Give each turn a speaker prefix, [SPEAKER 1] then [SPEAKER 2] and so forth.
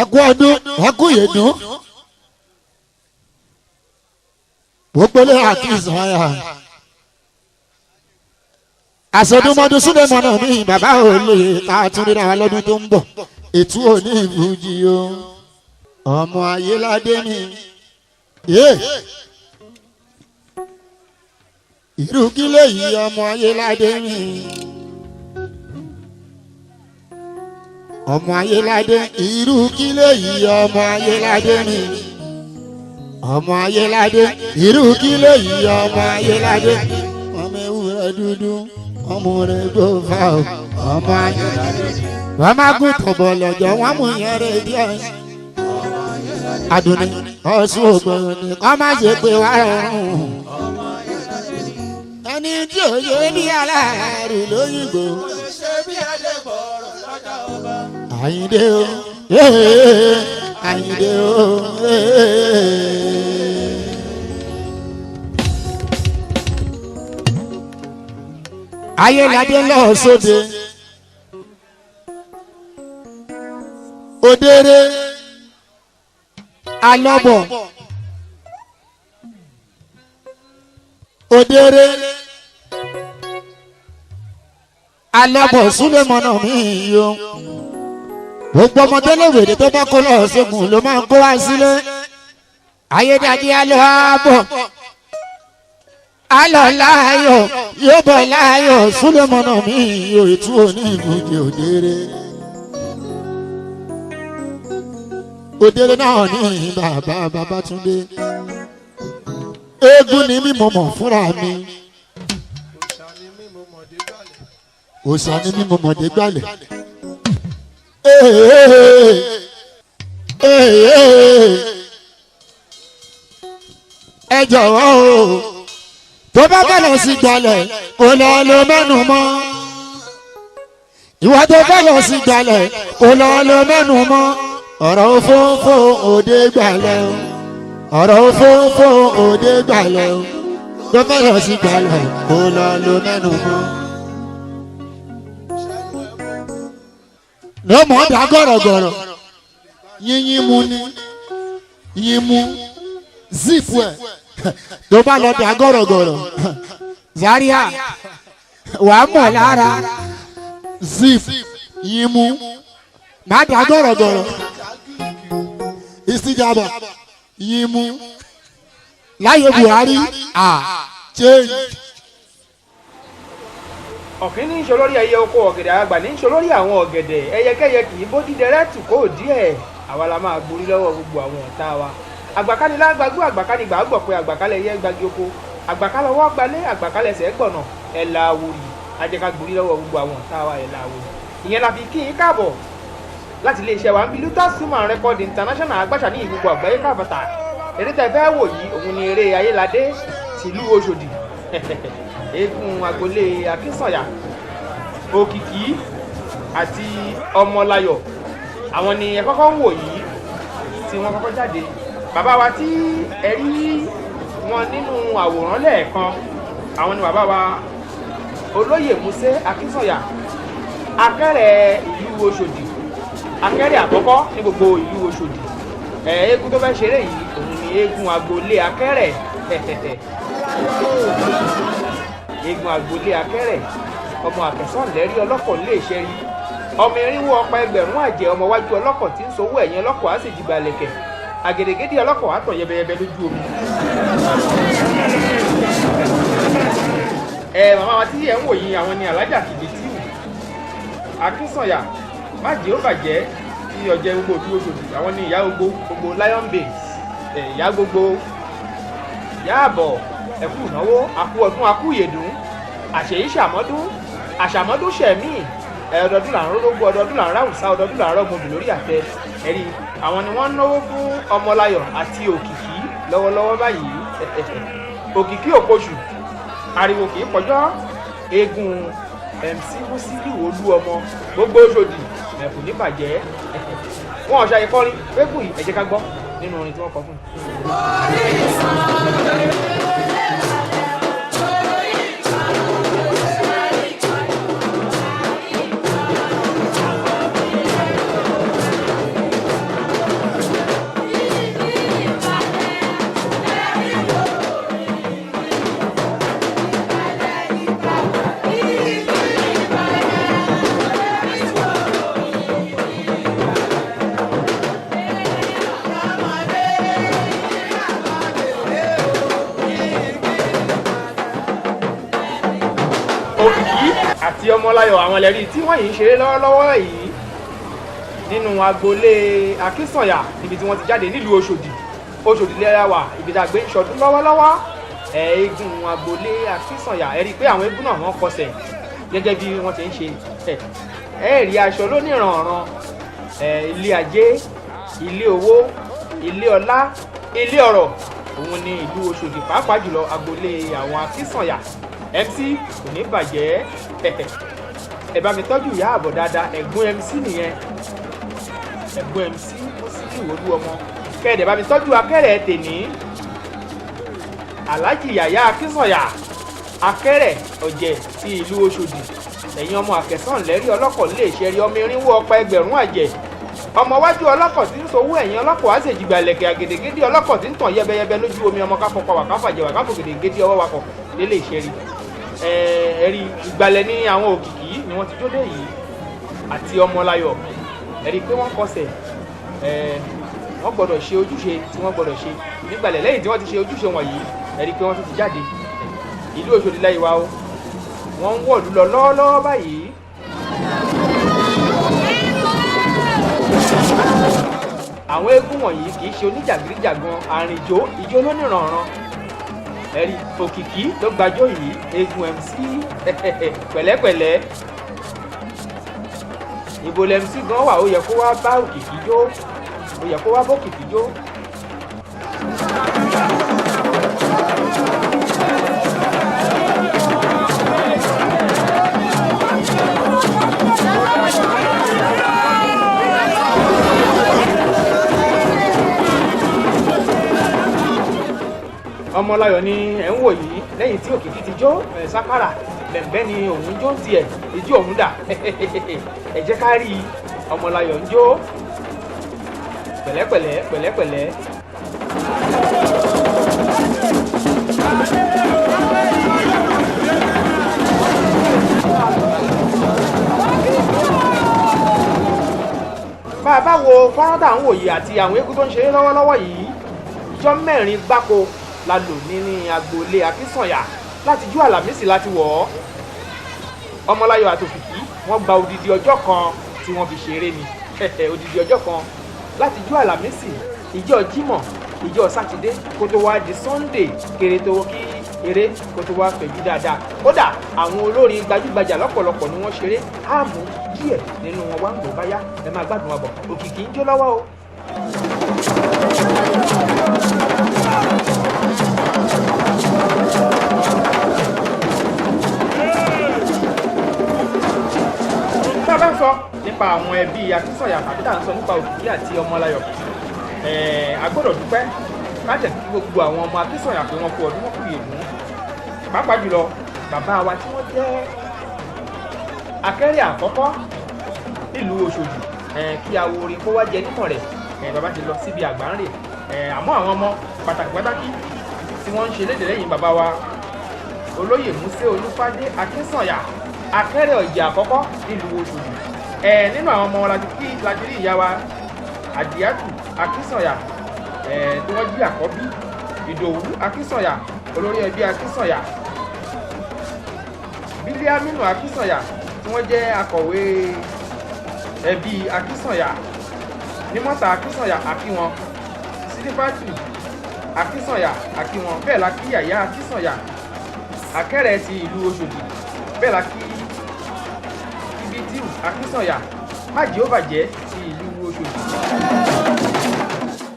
[SPEAKER 1] ẹkú ọdún ẹkú yèdún gbogbo lè àkíyèsí ọyà àsọdúnmọdún súlẹmọnà ní bàbá olóye ká tún ríra wa lọ́dún tó ń bọ̀ ètú òní ìbújí o ọmọ ayéládé mi irú kí lèyí ọmọ ayéládé mi ọmọ ayéládé irú kí lèyí ọmọ ayéládé mi ọmọ ayéládé irú kí lèyí ọmọ ayéládé ọmọ ewúrẹ́ dúdú ọmọ rẹ gbófà ọmọ ayéládé wọ́n máa gùn tọ̀bọ̀ lọ́jọ́ wọ́n mú yẹn rẹ díẹ̀ adùnní ọ̀ṣun ògbọ̀n ní kọ́ má ṣe pé wá rọrùn ẹni tí ò yé bí aláàrú lóyìnbó Àyìndé o Àyìndé o ayéládé lọ sóde òdèrè alọ́bọ̀ òdèrè alọ́bọ̀ súlẹ̀mọ́nà mi yó gbogbo ọmọdé lèwèrè tó bá kó lọ ṣẹ́gun ló máa ń kó wá sílé ayédájí alọ́ àbọ̀ alọ́ láàyò yóò bọ̀ láàyò súlẹ̀mọ́nà mi yó ètú òní ìbùjẹ òdèrè òdèrè náà ní bàbá Babátúndé eégún ni mí mo mọ̀ fúnra mi òòṣà ni mí mo mọ̀dé gbálẹ̀ ẹ jọ̀wọ́ o tó bá bẹ̀rẹ̀ sí gbalẹ̀ kò lọ lo mẹ́nu mọ́ ìwọ tó bẹ̀rẹ̀ sí gbalẹ̀ kò lọ lo mẹ́nu mọ́ ọ̀rọ̀ òfófó òde gbalẹ̀ o ọ̀rọ̀ òfófó òde gbalẹ̀ o tó bẹ̀rẹ̀ sí gbalẹ̀ kò lọ lo mẹ́nu mọ́. ní ọmọ ọdà gọ̀rọ̀gọ̀rọ̀ yínyín mu ni yín mu zipu ẹ̀ tó bá lọ dà gọ̀rọ̀gọ̀rọ̀ Zaria wàá mọ̀ lára zip yín mu má dà gọ̀rọ̀gọ̀rọ̀ ìsìjàbọ̀ yín mu láyé Buhari change.
[SPEAKER 2] ọ̀kín ní í ṣe olórí ẹyẹ oko ọ̀gẹ̀dẹ̀ àgbà ní í ṣe olórí àwọn ọ̀gẹ̀dẹ̀ ẹyẹkẹ́yẹ kì í bó dídẹrẹ́ tù kó díẹ̀ àwa la máa gborí lọ́wọ́ gbogbo àwọn ọ̀tá wa àgbàkánilá gbàgbó àgbàkánigbà gbọ̀ pé àgbàkálẹ̀ ẹyẹ gbagi oko àgbàkálẹ̀ ọwọ́ gbalẹ̀ àgbàkálẹ̀ ẹsẹ̀ gbọ̀nà ẹ̀là àwòrì ajẹ́ká gborí lọ́wọ́ gbogbo àwọn ọ̀tá wa ẹ̀là àwòrì ìyẹn la fi kí yín káàbọ̀ láti iléeṣẹ́ wa ń bi Lutas Human Record International agbáṣà ní ìgbogbo àgbáyé káàbàtà eré tẹ́ fẹ́ wò yìí òun ni eré ayéládé tìlú Oṣòdì eégún agbolé Akínsànyà Òkìkí àti Omolayo àwọn ni ẹ kọ́kọ́ ń wò yìí tí wọ́n kọ́kọ́ jáde bàbá wa tí ẹ rí wọn nínú àwòrán lẹ́ẹ̀kan àwọn ni bàbá wa olóyè Músé Akínsànyà akẹ́rẹ̀ ìlú Oṣòdì akẹ́rẹ̀ àkọ́kọ́ ní gbogbo ìlú Oṣòdì eégún tó fẹ́ ṣeré yìí òun ni eégún agbolé akẹ́rẹ̀ eégún agbolé akẹ́rẹ̀ ọmọ àkẹsàn lẹ́rí ọlọ́kọ̀ lè ṣe rí ọmọ irinwó ọ̀pá ẹgbẹ̀rún àjẹ́ ọmọ wájú ọlọ́kọ̀ tí ń sowó ẹ̀yìn ọlọ́kọ̀ á sì jìgbà lẹ̀kẹ̀ àgèdègèdè ọlọ́kọ̀ á tọ̀ yẹbẹyẹbẹ lójú omi. màmá wa tí ẹ̀ ń wò yìí àwọn ni alájà Kìdìtìwù Akínsànyà má jẹ́ ó bàjẹ́ tí ọjẹ́ gbogbo òbí Oṣòdì àwọn ni ìyá gbogbo Lion Base ìyá gbogbo ìyá àbọ̀ ẹ̀kú ìnáwó àkú ọdún àkú ìyèdún àṣèyí àṣàmọ́dún ṣẹ̀mí ọdọọdún là ń rórógbó ọdọọdún là ń ráwùsá ọdọọdún là ń rọ́gbọ̀bì lórí àtẹ ẹ̀rí àwọn ni wọ́n ń náwó fún Omolayo àti Òkìkí lọ́wọ́lọ́wọ́ báyìí Òkìkí òkoṣù ariwo kì í pọ̀jọ́ eégún MC Musili olú ọmọ gbogbo Oṣòdì ẹ̀kú ní bàjẹ́ wọn ọ̀ṣà ìkọrin pẹ́kù yìí ẹ jẹ́ ká gbọ́ nínú orin tí wọ́n kọ fún un. Ọmọláyọ̀ àwọn ẹlẹ́rìí tí wọ́n yìí ń ṣeré lọ́wọ́lọ́wọ́ yìí nínú agboolé Akínsànyà níbi tí wọ́n ti jáde nílùú Oṣòdì lẹ́yà wà ibi tá a gbé ṣọdún lọ́wọ́lọ́wọ́ eégún agboolé Akínsànyà ẹ rí i pé àwọn eégún náà wọ́n kọsẹ̀ gẹ́gẹ́ bí wọ́n ti ń ṣe ẹ rí aṣọ lóníranran ilé ajé ilé owó ilé ọlá ilé ọrọ̀ òun ni ìlú Oṣòdì pàápàá jùlọ agboolé àwọn Akínsànyà MC kò ní bàjẹ́ ẹ bá mi tọ́jú ìyá àbọ̀ dáadáa ẹ̀gbọ́n MC nìyẹn ẹ̀gbọ́n MC ó sì ní ìwòlú ọmọ kẹ́ẹ̀dẹ̀ bá mi tọ́jú akẹ́rẹ̀ tèní Alhaji Yàyà Akínsànyà akẹ́rẹ̀ ọ̀jẹ̀ ti ìlú Oṣòdì ẹ̀yin ọmọ àkẹ́sàn lẹ́rí ọlọ́kọ̀ lè ṣe rí ọmọ irinwó ọ̀pá ẹgbẹ̀rún àjẹ́ ọmọ wájú ọlọ́kọ̀ tí ń sowó ẹ̀yìn ọlọ́kọ̀ á ṣèjìgbà lẹ̀kẹ̀ àgèdègédé ọlọ́kọ̀ tí ń tàn yẹ́bẹ́yẹ́bẹ́ lójú omi ọmọ káfọ́kọ̀ wà káfàjẹ́ wà káfọ́ gèdègédé ọwọ́ wakọ̀ lélẹ̀ ìṣẹ́rí ẹ̀rí ìgbàlẹ̀ ní àwọn Òkìkí ni wọ́n ti jóde yìí àti Ọmọláyọ̀ ẹ̀rí pé wọ́n kọsẹ̀ wọ́n gbọ́dọ̀ ṣe ojúṣe tí wọ́n gbọ́dọ̀ ṣe nígbàlẹ̀ lẹ́yìn tí wọ́n ti ṣe ojúṣe wọ̀nyí ẹ̀rí pé wọ́n tún ti jáde ìlú Òṣòdì lẹ́yìn wa o wọ́n ń wọ̀lú lọ lọ́wọ́lọ́wọ́ báyìí. àwọn eégún wọ̀nyí kì í ṣe oníjàgídíjàgan àrìnjó ijó lóníranran ẹ̀rí Òkìkí ló gbàjọ́ yìí eégún MC pẹ̀lẹ́pẹ̀lẹ́ ìbò MC gan wà ó yẹ kó wá bá Òkìkí jó ó yẹ kó wá bókìkí jó. Ọmọláyọ̀ ni ẹ̀ ń wò yìí lẹ́yìn tí Òkìkí ti jó sákàrà bẹ̀m̀bẹ́ ni òun jó ń tiẹ̀ ìjó òun dà ẹ jẹ́ ká rí Ọmọláyọ̀ ń jó pẹ̀lẹ́pẹ̀lẹ́ pẹ̀lẹ́pẹ̀lẹ́. bá a bá wo fọ́nrán tá à ń wò yìí àti àwọn eégún tó ń ṣeré lọ́wọ́lọ́wọ́ yìí ìjọ mẹ́rin gbáko la lò ní agboolé Akínsànyà láti jú Àlàmísì láti wọ̀ ọ́ Ọmọláyọ̀ àti Òkìkí wọ́n gba odidi ọjọ́ kan tí wọ́n fi ṣeré ni odidi ọjọ́ kan láti jú Àlàmísì ìjọ Jímọ̀ ìjọ Sátidé kó tó wá di Sunday kéré tó kí eré kó tó wá fẹ̀jú dáadáa kódà àwọn olórin gbajúgbajà lọ́pọ̀lọpọ̀ ni wọ́n ṣeré àmú díẹ̀ nínú wọn wá ń gbò báyá ẹ máa gbádùn wa bọ̀ Òkìkí ń jó lọ́wọ́ o. tá a bá ń sọ nípa àwọn ẹbí Akínsànyà tàbí tá à ń sọ nípa Òkìkí àti Ọmọláyọ̀ a gbọ́dọ̀ dúpẹ́ kájẹ̀ kí gbogbo àwọn ọmọ Akínsànyà pé wọ́n kú ọdún wọn kú ìyèmú pàápàá jùlọ bàbá wa tí wọ́n jẹ́ akẹ́rẹ́ àkọ́kọ́ nílùú Oṣòdì kí awo orin kó wá jẹ nímọ̀ rẹ̀ bàbá ti lọ síbi àgbáńrè àmọ́ àwọn ọmọ pàtàkì tí wọ́n ń ṣe lédè lẹ́yìn bàbá wa olóyè Músè Olúfádé Akínsànyà akẹ́rẹ́ ọ̀jẹ̀ àkọ́kọ́ nílùú Oṣòdì nínú àwọn ọmọ wọn láti rí ìyá wa Àdìátù Akínsànyà tí wọ́n jí àkọ́bí Ìdòwú Akínsànyà olórí ẹbí Akínsànyà Bílíámínù Akínsànyà tí wọ́n jẹ́ akọ̀wé ẹbí Akínsànyà Nímọ́ta Akínsànyà àkíwọn Sílífátù Akínsànyà àkíwọn bẹ́ẹ̀ la kí Yàyà Akínsànyà akẹ́rẹ́ ti ìlú Oṣòdì bẹ́ẹ̀ la kí Ibídíù Akínsànyà májì ó bàjẹ́ ti ìlú Oṣòdì.